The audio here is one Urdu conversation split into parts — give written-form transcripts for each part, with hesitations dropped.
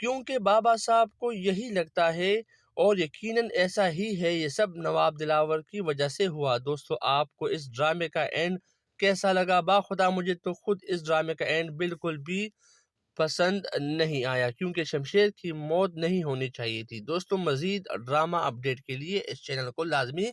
کیونکہ بابا صاحب کو یہی لگتا ہے اور یقیناً ایسا ہی ہے، یہ سب نواب دلاور کی وجہ سے ہوا۔ دوستو، آپ کو اس ڈرامے کا اینڈ کیسا لگا؟ باخدا مجھے تو خود اس ڈرامے کا اینڈ بالکل بھی پسند نہیں آیا، کیونکہ شمشیر کی موت نہیں ہونی چاہیے تھی۔ دوستو، مزید ڈرامہ اپڈیٹ کے لیے اس چینل کو لازمی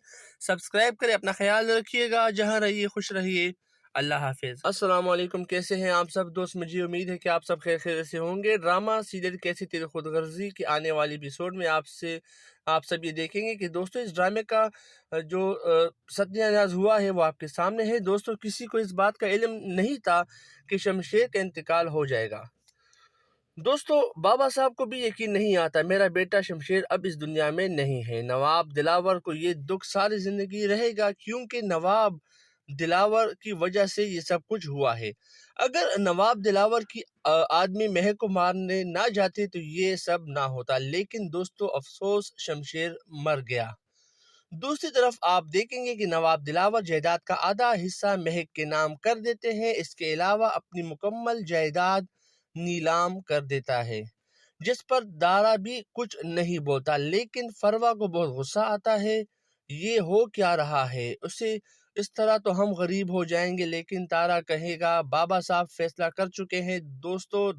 سبسکرائب کریں۔ اپنا خیال رکھیے گا، جہاں رہیے خوش رہیے۔ اللہ حافظ۔ السلام علیکم، کیسے ہیں آپ سب دوست؟ مجھے امید ہے کہ آپ سب خیر خیریت سے ہوں گے۔ ڈرامہ سیریل کیسی تیری خود غرضی کی آنے والی ایپیسوڈ میں آپ سب یہ دیکھیں گے کہ دوستو اس ڈرامے کا جو ستیہ ناز ہوا ہے وہ آپ کے سامنے ہے۔ دوستو، کسی کو اس بات کا علم نہیں تھا کہ شمشیر کا انتقال ہو جائے گا۔ دوستو، بابا صاحب کو بھی یقین نہیں آتا میرا بیٹا شمشیر اب اس دنیا میں نہیں ہے۔ نواب دلاور کو یہ دکھ ساری زندگی رہے گا، کیونکہ نواب دلاور کی وجہ سے یہ سب کچھ ہوا ہے۔ اگر نواب دلاور کی آدمی مہک کو مارنے نہ جاتے تو یہ سب نہ ہوتا، لیکن دوستو افسوس شمشیر مر گیا۔ دوسری طرف آپ دیکھیں گے کہ نواب دلاور جائیداد کا آدھا حصہ مہک کے نام کر دیتے ہیں، اس کے علاوہ اپنی مکمل جائیداد نیلام کر دیتا ہے، جس پر دارا بھی کچھ نہیں بولتا، لیکن فروا کو بہت غصہ آتا ہے۔ یہ ہو کیا رہا ہے؟ اسے اس طرح تو ہم غریب ہو جائیں گے، لیکن تارا کہے گا بابا صاحب فیصلہ کر چکے ہیں۔ دوستو،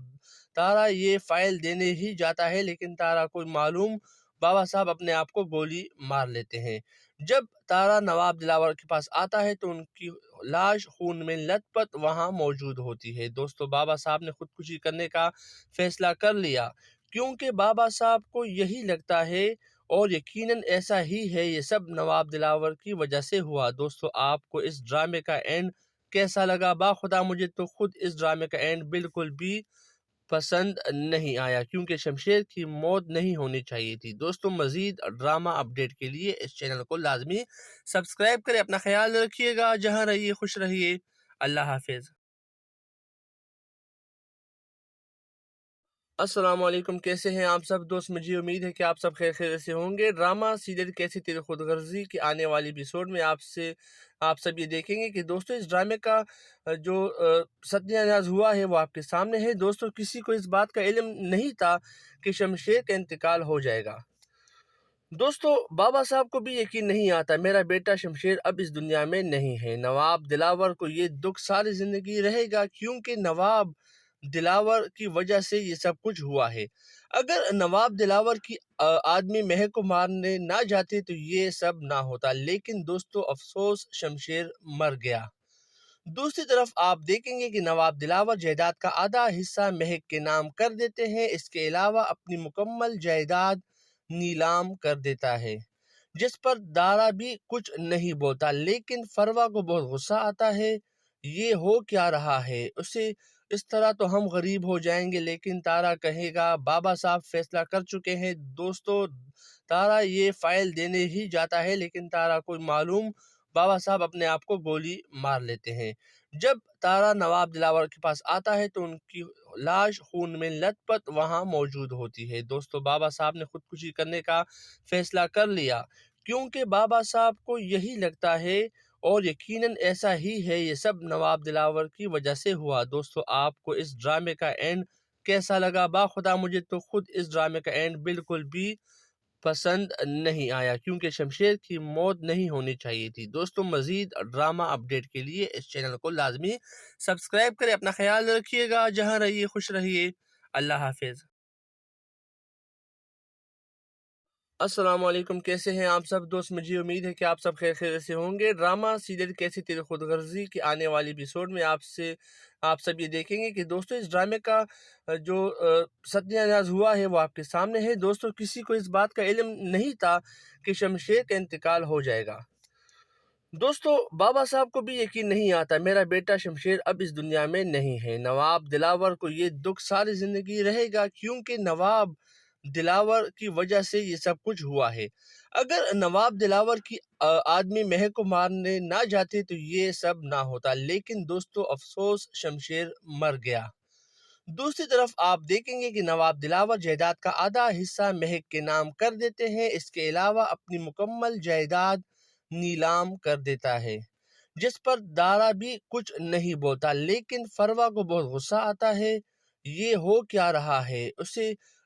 تارا یہ فائل دینے ہی جاتا ہے، لیکن تارا کو معلوم بابا صاحب اپنے آپ کو گولی مار لیتے ہیں۔ جب تارا نواب دلاور کے پاس آتا ہے تو ان کی لاش خون میں لت پت وہاں موجود ہوتی ہے۔ دوستو، بابا صاحب نے خودکشی کرنے کا فیصلہ کر لیا، کیونکہ بابا صاحب کو یہی لگتا ہے اور یقیناً ایسا ہی ہے، یہ سب نواب دلاور کی وجہ سے ہوا۔ دوستو، آپ کو اس ڈرامے کا اینڈ کیسا لگا؟ باخدا مجھے تو خود اس ڈرامے کا اینڈ بالکل بھی پسند نہیں آیا، کیونکہ شمشیر کی موت نہیں ہونی چاہیے تھی۔ دوستو، مزید ڈرامہ اپڈیٹ کے لیے اس چینل کو لازمی سبسکرائب کریں۔ اپنا خیال رکھیے گا، جہاں رہیے خوش رہیے۔ اللہ حافظ۔ السلام علیکم، کیسے ہیں آپ سب دوست؟ مجھے امید ہے کہ آپ سب خیر خیریت سے ہوں گے۔ ڈرامہ سیریل کیسی تیری خود غرضی کی آنے والی ایپیسوڈ میں آپ سب یہ دیکھیں گے کہ دوستو اس ڈرامے کا جو ستیہ ناز ہوا ہے وہ آپ کے سامنے ہے۔ دوستو، کسی کو اس بات کا علم نہیں تھا کہ شمشیر کا انتقال ہو جائے گا۔ دوستو، بابا صاحب کو بھی یقین نہیں آتا میرا بیٹا شمشیر اب اس دنیا میں نہیں ہے۔ نواب دلاور کو یہ دکھ ساری زندگی رہے گا، کیونکہ نواب دلاور کی وجہ سے یہ سب کچھ ہوا ہے۔ اگر نواب دلاور کی آدمی مہک کو مارنے نہ جاتے تو یہ سب نہ ہوتا، لیکن دوستو افسوس شمشیر مر گیا۔ دوسری طرف آپ دیکھیں گے کہ نواب دلاور جائیداد کا آدھا حصہ مہک کے نام کر دیتے ہیں، اس کے علاوہ اپنی مکمل جائیداد نیلام کر دیتا ہے، جس پر دارا بھی کچھ نہیں بولتا، لیکن فروا کو بہت غصہ آتا ہے۔ یہ ہو کیا رہا ہے؟ اسے اس طرح تو ہم غریب ہو جائیں گے، لیکن تارا کہے گا بابا صاحب فیصلہ کر چکے ہیں۔ دوستو، تارا یہ فائل دینے ہی جاتا ہے، لیکن تارا کو معلوم بابا صاحب اپنے آپ کو گولی مار لیتے ہیں۔ جب تارا نواب دلاور کے پاس آتا ہے تو ان کی لاش خون میں لت پت وہاں موجود ہوتی ہے۔ دوستو، بابا صاحب نے خودکشی کرنے کا فیصلہ کر لیا، کیونکہ بابا صاحب کو یہی لگتا ہے اور یقیناً ایسا ہی ہے، یہ سب نواب دلاور کی وجہ سے ہوا۔ دوستو، آپ کو اس ڈرامے کا اینڈ کیسا لگا؟ باخدا مجھے تو خود اس ڈرامے کا اینڈ بالکل بھی پسند نہیں آیا، کیونکہ شمشیر کی موت نہیں ہونی چاہیے تھی۔ دوستو، مزید ڈرامہ اپڈیٹ کے لیے اس چینل کو لازمی سبسکرائب کریں۔ اپنا خیال رکھیے گا، جہاں رہیے خوش رہیے۔ اللہ حافظ۔ السلام علیکم، کیسے ہیں آپ سب دوست؟ مجھے امید ہے کہ آپ سب خیر خیریت سے ہوں گے۔ ڈرامہ سیریل کیسی تیری خود غرضی کی آنے والی ایپیسوڈ میں آپ سب یہ دیکھیں گے کہ دوستو اس ڈرامے کا جو ستیہ ناز ہوا ہے وہ آپ کے سامنے ہے۔ دوستو، کسی کو اس بات کا علم نہیں تھا کہ شمشیر کا انتقال ہو جائے گا۔ دوستو، بابا صاحب کو بھی یقین نہیں آتا میرا بیٹا شمشیر اب اس دنیا میں نہیں ہے۔ نواب دلاور کو یہ دکھ ساری زندگی رہے گا، کیونکہ نواب دلاور کی وجہ سے یہ سب کچھ ہوا ہے۔ اگر نواب دلاور کی آدمی مہک کو مارنے نہ جاتے تو یہ سب نہ ہوتا، لیکن دوستو افسوس شمشیر مر گیا۔ دوسری طرف آپ دیکھیں گے کہ نواب دلاور جائیداد کا آدھا حصہ مہک کے نام کر دیتے ہیں، اس کے علاوہ اپنی مکمل جائیداد نیلام کر دیتا ہے، جس پر دارا بھی کچھ نہیں بولتا، لیکن فروا کو بہت غصہ آتا ہے۔ یہ ہو کیا رہا ہے؟ اسے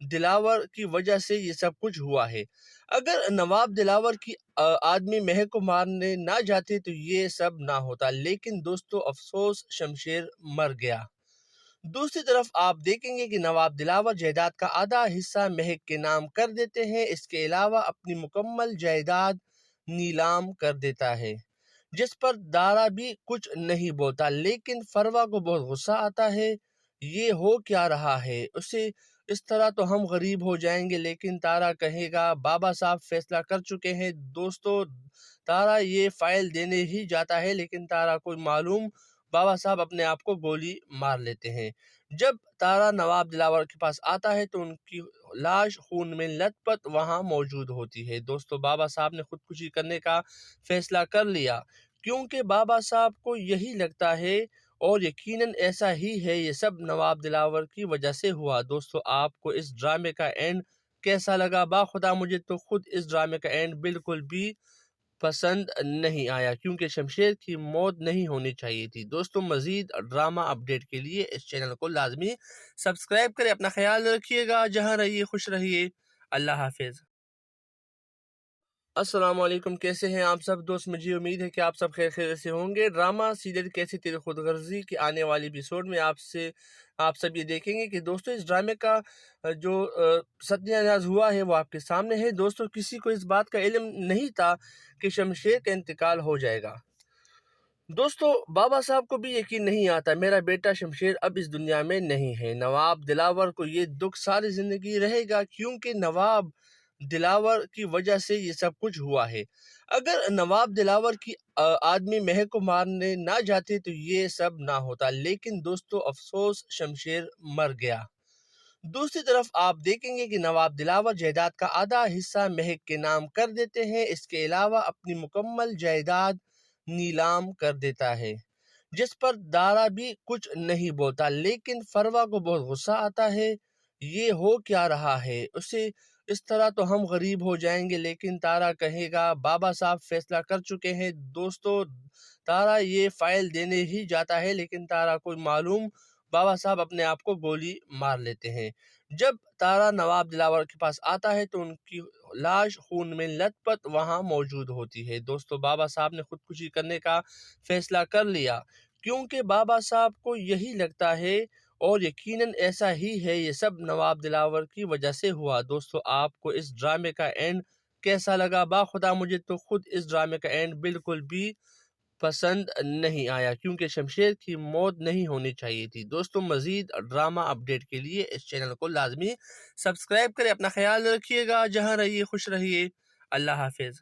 دلاور کی وجہ سے یہ سب کچھ ہوا ہے۔ اگر نواب دلاور کی آدمی مہک کو مارنے نہ جاتے تو یہ سب نہ ہوتا، لیکن دوستو افسوس شمشیر مر گیا۔ دوسری طرف آپ دیکھیں گے کہ نواب دلاور جائیداد کا آدھا حصہ مہک کے نام کر دیتے ہیں، اس کے علاوہ اپنی مکمل جائیداد نیلام کر دیتا ہے، جس پر دارا بھی کچھ نہیں بولتا، لیکن فروا کو بہت غصہ آتا ہے۔ یہ ہو کیا رہا ہے؟ اسے اس طرح تو ہم غریب ہو جائیں گے، لیکن تارا کہے گا بابا صاحب فیصلہ کر چکے ہیں۔ دوستو تارا یہ فائل دینے ہی جاتا ہے، لیکن تارا کو معلوم بابا صاحب اپنے آپ کو گولی مار لیتے ہیں۔ جب تارا نواب دلاور کے پاس آتا ہے تو ان کی لاش خون میں لت پت وہاں موجود ہوتی ہے۔ دوستو بابا صاحب نے خودکشی کرنے کا فیصلہ کر لیا، کیونکہ بابا صاحب کو یہی لگتا ہے اور یقیناً ایسا ہی ہے، یہ سب نواب دلاور کی وجہ سے ہوا۔ دوستو آپ کو اس ڈرامے کا اینڈ کیسا لگا؟ باخدا مجھے تو خود اس ڈرامے کا اینڈ بالکل بھی پسند نہیں آیا، کیونکہ شمشیر کی موت نہیں ہونی چاہیے تھی۔ دوستو مزید ڈرامہ اپڈیٹ کے لیے اس چینل کو لازمی سبسکرائب کریں۔ اپنا خیال رکھیے گا، جہاں رہیے خوش رہیے۔ اللہ حافظ۔ السلام علیکم، کیسے ہیں آپ سب دوست؟ مجھے امید ہے کہ آپ سب خیر خیریت سے ہوں گے۔ ڈرامہ سیریل کیسی تیری خود غرضی کی آنے والی ایپیسوڈ میں آپ سب یہ دیکھیں گے کہ دوستو اس ڈرامے کا جو ستیہ ناز ہوا ہے وہ آپ کے سامنے ہے۔ دوستو کسی کو اس بات کا علم نہیں تھا کہ شمشیر کا انتقال ہو جائے گا۔ دوستو بابا صاحب کو بھی یقین نہیں آتا میرا بیٹا شمشیر اب اس دنیا میں نہیں ہے۔ نواب دلاور کو یہ دکھ ساری زندگی رہے گا، کیونکہ نواب دلاور کی وجہ سے یہ سب کچھ ہوا ہے۔ اگر نواب دلاور کی آدمی مہک کو مارنے نہ جاتے تو یہ سب نہ ہوتا، لیکن دوستو افسوس شمشیر مر گیا۔ دوسری طرف آپ دیکھیں گے کہ نواب دلاور جائیداد کا آدھا حصہ مہک کے نام کر دیتے ہیں، اس کے علاوہ اپنی مکمل جائیداد نیلام کر دیتا ہے، جس پر دارا بھی کچھ نہیں بولتا، لیکن فروا کو بہت غصہ آتا ہے۔ یہ ہو کیا رہا ہے؟ اسے اس طرح تو ہم غریب ہو جائیں گے، لیکن تارا کہے گا بابا صاحب فیصلہ کر چکے ہیں۔ دوستو تارا یہ فائل دینے ہی جاتا ہے، لیکن تارا کو معلوم بابا صاحب اپنے آپ کو گولی مار لیتے ہیں۔ جب تارا نواب دلاور کے پاس آتا ہے تو ان کی لاش خون میں لت پت وہاں موجود ہوتی ہے۔ دوستو بابا صاحب نے خودکشی کرنے کا فیصلہ کر لیا، کیونکہ بابا صاحب کو یہی لگتا ہے اور یقیناً ایسا ہی ہے، یہ سب نواب دلاور کی وجہ سے ہوا۔ دوستو آپ کو اس ڈرامے کا اینڈ کیسا لگا؟ باخدا مجھے تو خود اس ڈرامے کا اینڈ بالکل بھی پسند نہیں آیا، کیونکہ شمشیر کی موت نہیں ہونی چاہیے تھی۔ دوستو مزید ڈرامہ اپڈیٹ کے لیے اس چینل کو لازمی سبسکرائب کریں۔ اپنا خیال رکھیے گا، جہاں رہیے خوش رہیے۔ اللہ حافظ۔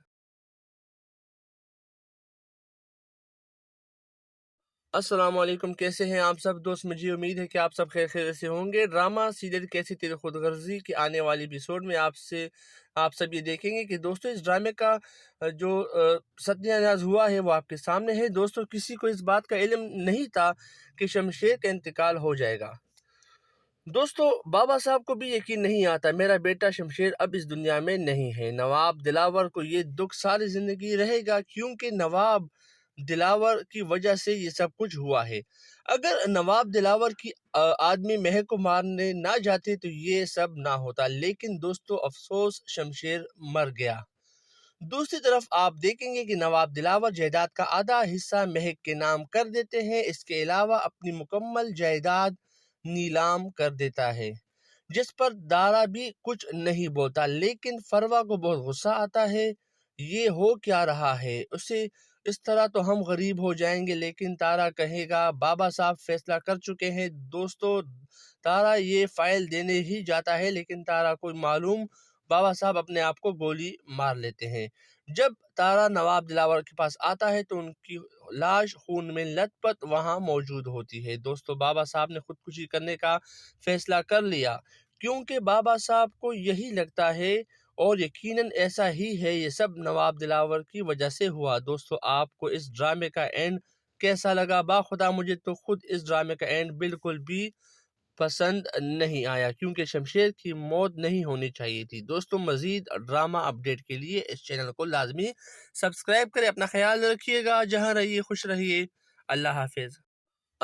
السلام علیکم، کیسے ہیں آپ سب دوست؟ مجھے امید ہے کہ آپ سب خیر خیریت سے ہوں گے۔ ڈرامہ سیریل کیسی تیری خود غرضی کی آنے والی ایپیسوڈ میں آپ سب یہ دیکھیں گے کہ دوستو اس ڈرامے کا جو ستیہ ناز ہوا ہے وہ آپ کے سامنے ہے۔ دوستو کسی کو اس بات کا علم نہیں تھا کہ شمشیر کا انتقال ہو جائے گا۔ دوستو بابا صاحب کو بھی یقین نہیں آتا میرا بیٹا شمشیر اب اس دنیا میں نہیں ہے۔ نواب دلاور کو یہ دکھ ساری زندگی رہے گا، کیونکہ نواب دلاور کی وجہ سے یہ سب کچھ ہوا ہے۔ اگر نواب دلاور کی آدمی مہک کو مارنے نہ جاتے تو یہ سب نہ ہوتا، لیکن دوستو افسوس شمشیر مر گیا۔ دوسری طرف آپ دیکھیں گے کہ نواب دلاور جائیداد کا آدھا حصہ مہک کے نام کر دیتے ہیں، اس کے علاوہ اپنی مکمل جائیداد نیلام کر دیتا ہے، جس پر دارا بھی کچھ نہیں بولتا، لیکن فروا کو بہت غصہ آتا ہے۔ یہ ہو کیا رہا ہے؟ اسے اس طرح تو ہم غریب ہو جائیں گے، لیکن تارا کہے گا بابا صاحب فیصلہ کر چکے ہیں۔ دوستو تارا یہ فائل دینے ہی جاتا ہے، لیکن تارا کو معلوم بابا صاحب اپنے آپ کو گولی مار لیتے ہیں۔ جب تارا نواب دلاور کے پاس آتا ہے تو ان کی لاش خون میں لت پت وہاں موجود ہوتی ہے۔ دوستو بابا صاحب نے خودکشی کرنے کا فیصلہ کر لیا، کیونکہ بابا صاحب کو یہی لگتا ہے اور یقیناً ایسا ہی ہے، یہ سب نواب دلاور کی وجہ سے ہوا۔ دوستو آپ کو اس ڈرامے کا اینڈ کیسا لگا؟ باخدا مجھے تو خود اس ڈرامے کا اینڈ بالکل بھی پسند نہیں آیا، کیونکہ شمشیر کی موت نہیں ہونی چاہیے تھی۔ دوستو مزید ڈرامہ اپڈیٹ کے لیے اس چینل کو لازمی سبسکرائب کریں۔ اپنا خیال رکھیے گا، جہاں رہیے خوش رہیے۔ اللہ حافظ۔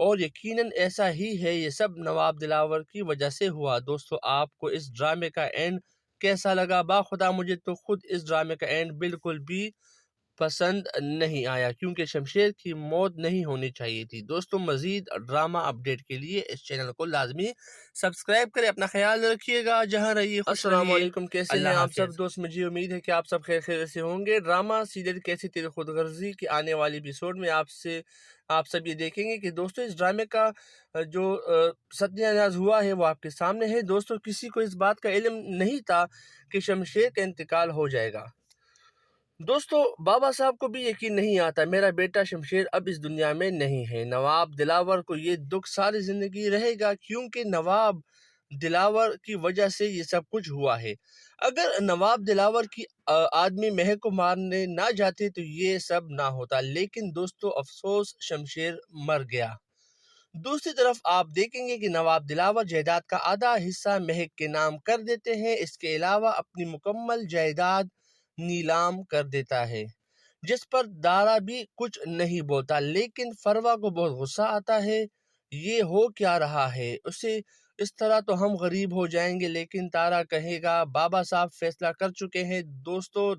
اور یقیناً ایسا ہی ہے، یہ سب نواب دلاور کی وجہ سے ہوا۔ دوستو، آپ کو اس ڈرامے کا اینڈ کیسا لگا؟ باخدا مجھے تو خود اس ڈرامے کا اینڈ بالکل بھی پسند نہیں آیا، کیونکہ شمشیر کی موت نہیں ہونی چاہیے تھی۔ دوستو، مزید ڈرامہ اپڈیٹ کے لیے اس چینل کو لازمی سبسکرائب کریں۔ اپنا خیال رکھیے گا، جہاں رہیے خوش رہیے۔ السلام علیکم، کیسے ہیں آپ سب دوست؟ مجھے امید ہے کہ آپ سب خیر خیریت سے ہوں گے۔ ڈرامہ سیریل کیسی تیری خود غرضی کی آنے والی ایپیسوڈ میں آپ سب یہ دیکھیں گے کہ دوستو اس ڈرامے کا جو ستیہ ناز ہوا ہے وہ آپ کے سامنے ہے۔ دوستو، کسی کو اس بات کا علم نہیں تھا کہ شمشیر کا انتقال ہو جائے گا۔ دوستو، بابا صاحب کو بھی یقین نہیں آتا میرا بیٹا شمشیر اب اس دنیا میں نہیں ہے۔ نواب دلاور کو یہ دکھ ساری زندگی رہے گا، کیونکہ نواب دلاور کی وجہ سے یہ سب کچھ ہوا ہے۔ اگر نواب دلاور کی آدمی مہک کو مارنے نہ جاتے تو یہ سب نہ ہوتا، لیکن دوستو افسوس شمشیر مر گیا۔ دوسری طرف آپ دیکھیں گے کہ نواب دلاور جائیداد کا آدھا حصہ مہک کے نام کر دیتے ہیں، اس کے علاوہ اپنی مکمل جائیداد نیلام کر دیتا ہے، جس پر دارا بھی کچھ نہیں بولتا، لیکن فروا کو بہت غصہ آتا ہے۔ یہ ہو کیا رہا ہے؟ اسے اس طرح تو ہم غریب ہو جائیں گے، لیکن تارا کہے گا بابا صاحب فیصلہ کر چکے ہیں۔ دوستو،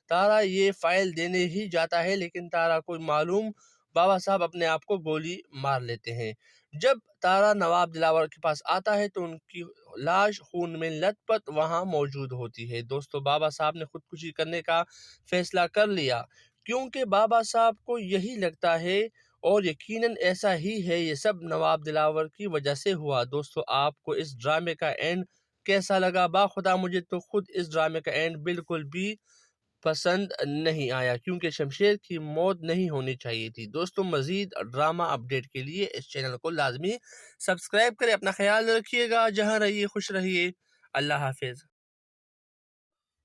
تارا یہ فائل دینے ہی جاتا ہے، لیکن تارا کو معلوم بابا صاحب اپنے آپ کو گولی مار لیتے ہیں۔ جب تارا نواب دلاور کے پاس آتا ہے تو ان کی لاش خون میں لت پت وہاں موجود ہوتی ہے۔ دوستو، بابا صاحب نے خودکشی کرنے کا فیصلہ کر لیا، کیونکہ بابا صاحب کو یہی لگتا ہے، اور یقیناً ایسا ہی ہے، یہ سب نواب دلاور کی وجہ سے ہوا۔ دوستو، آپ کو اس ڈرامے کا اینڈ کیسا لگا؟ باخدا مجھے تو خود اس ڈرامے کا اینڈ بالکل بھی پسند نہیں آیا، کیونکہ شمشیر کی موت نہیں ہونی چاہیے تھی۔ دوستو، مزید ڈرامہ اپڈیٹ کے لیے اس چینل کو لازمی سبسکرائب کریں۔ اپنا خیال رکھیے گا، جہاں رہیے خوش رہیے۔ اللہ حافظ۔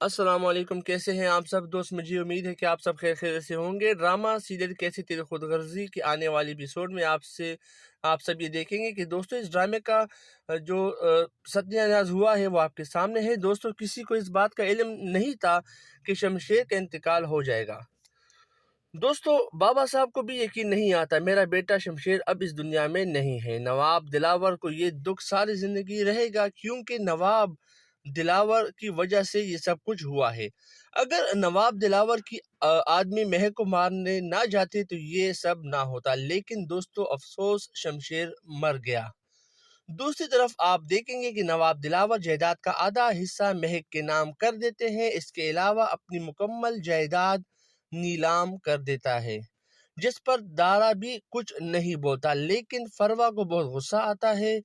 السلام علیکم، کیسے ہیں آپ سب دوست؟ مجھے امید ہے کہ آپ سب خیر خیریت سے ہوں گے۔ ڈرامہ سیریل کیسی تیری خود غرضی کی آنے والی ایپیسوڈ میں آپ سب یہ دیکھیں گے کہ دوستو اس ڈرامے کا جو ستیہ ناز ہوا ہے وہ آپ کے سامنے ہے۔ دوستو، کسی کو اس بات کا علم نہیں تھا کہ شمشیر کا انتقال ہو جائے گا۔ دوستو، بابا صاحب کو بھی یقین نہیں آتا میرا بیٹا شمشیر اب اس دنیا میں نہیں ہے۔ نواب دلاور کو یہ دکھ ساری زندگی رہے گا، کیونکہ نواب دلاور کی وجہ سے یہ سب کچھ ہوا ہے۔ اگر نواب دلاور کی آدمی مہک کو مارنے نہ جاتے تو یہ سب نہ ہوتا، لیکن دوستو افسوس شمشیر مر گیا۔ دوسری طرف آپ دیکھیں گے کہ نواب دلاور جائیداد کا آدھا حصہ مہک کے نام کر دیتے ہیں، اس کے علاوہ اپنی مکمل جائیداد نیلام کر دیتا ہے، جس پر دارا بھی کچھ نہیں بولتا، لیکن فروا کو بہت غصہ آتا ہے۔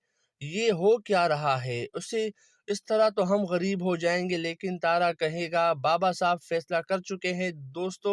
یہ ہو کیا رہا ہے؟ اسے اس طرح تو ہم غریب ہو جائیں گے، لیکن تارا کہے گا بابا صاحب فیصلہ کر چکے ہیں۔ دوستو،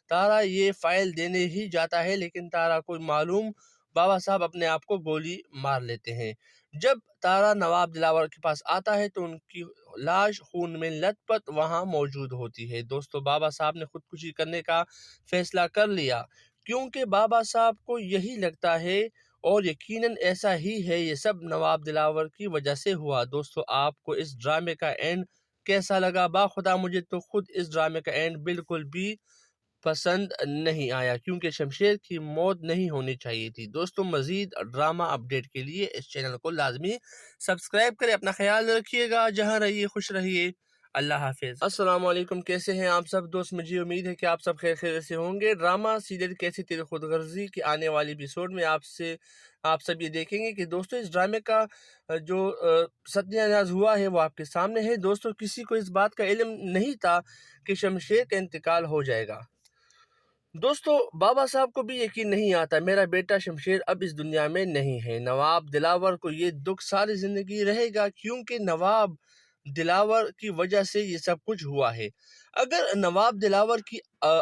تارا یہ فائل دینے ہی جاتا ہے، لیکن تارا کو معلوم بابا صاحب اپنے آپ کو گولی مار لیتے ہیں۔ جب تارا نواب دلاور کے پاس آتا ہے تو ان کی لاش خون میں لت پت وہاں موجود ہوتی ہے۔ دوستو، بابا صاحب نے خودکشی کرنے کا فیصلہ کر لیا، کیونکہ بابا صاحب کو یہی لگتا ہے، اور یقیناً ایسا ہی ہے، یہ سب نواب دلاور کی وجہ سے ہوا۔ دوستو، آپ کو اس ڈرامے کا اینڈ کیسا لگا؟ باخدا مجھے تو خود اس ڈرامے کا اینڈ بالکل بھی پسند نہیں آیا، کیونکہ شمشیر کی موت نہیں ہونی چاہیے تھی۔ دوستو، مزید ڈرامہ اپڈیٹ کے لیے اس چینل کو لازمی سبسکرائب کریں۔ اپنا خیال رکھیے گا، جہاں رہیے خوش رہیے۔ اللہ حافظ۔ السلام علیکم، کیسے ہیں آپ سب دوست؟ مجھے امید ہے کہ آپ سب خیر خیریت سے ہوں گے۔ ڈرامہ سیریل کیسی تیری خود غرضی کی آنے والی ایپیسوڈ میں آپ سب یہ دیکھیں گے کہ دوستو اس ڈرامے کا جو ستیہ ناز ہوا ہے وہ آپ کے سامنے ہے۔ دوستو، کسی کو اس بات کا علم نہیں تھا کہ شمشیر کا انتقال ہو جائے گا۔ دوستو، بابا صاحب کو بھی یقین نہیں آتا میرا بیٹا شمشیر اب اس دنیا میں نہیں ہے۔ نواب دلاور کو یہ دکھ ساری زندگی رہے گا، کیونکہ نواب دلاور کی وجہ سے یہ سب کچھ ہوا ہے۔ اگر نواب دلاور کی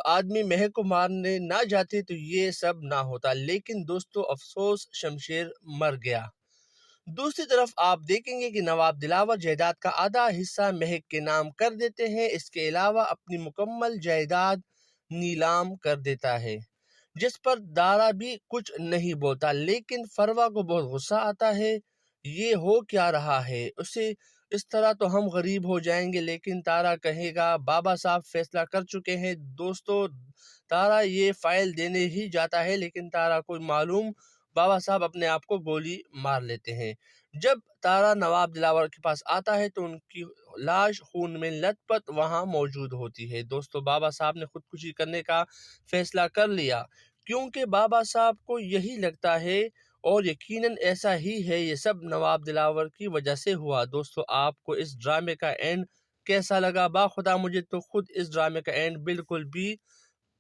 آدمی مہک کو مارنے نہ جاتے تو یہ سب نہ ہوتا، لیکن دوستو افسوس شمشیر مر گیا۔ دوسری طرف آپ دیکھیں گے کہ نواب دلاور جائیداد کا آدھا حصہ مہک کے نام کر دیتے ہیں، اس کے علاوہ اپنی مکمل جائیداد نیلام کر دیتا ہے، جس پر دارا بھی کچھ نہیں بولتا، لیکن فروا کو بہت غصہ آتا ہے۔ یہ ہو کیا رہا ہے؟ اسے اس طرح تو ہم غریب ہو جائیں گے، لیکن تارا کہے گا بابا صاحب فیصلہ کر چکے ہیں۔ دوستو، تارا یہ فائل دینے ہی جاتا ہے، لیکن تارا کو معلوم بابا صاحب اپنے آپ کو گولی مار لیتے ہیں۔ جب تارا نواب دلاور کے پاس آتا ہے تو ان کی لاش خون میں لت پت وہاں موجود ہوتی ہے۔ دوستو بابا صاحب نے خودکشی کرنے کا فیصلہ کر لیا کیونکہ بابا صاحب کو یہی لگتا ہے اور یقیناً ایسا ہی ہے، یہ سب نواب دلاور کی وجہ سے ہوا۔ دوستو آپ کو اس ڈرامے کا اینڈ کیسا لگا؟ باخدا مجھے تو خود اس ڈرامے کا اینڈ بالکل بھی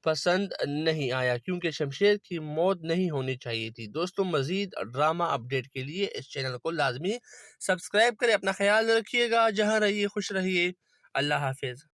پسند نہیں آیا کیونکہ شمشیر کی موت نہیں ہونی چاہیے تھی۔ دوستو مزید ڈرامہ اپڈیٹ کے لیے اس چینل کو لازمی سبسکرائب کریں۔ اپنا خیال رکھیے گا، جہاں رہیے خوش رہیے، اللہ حافظ۔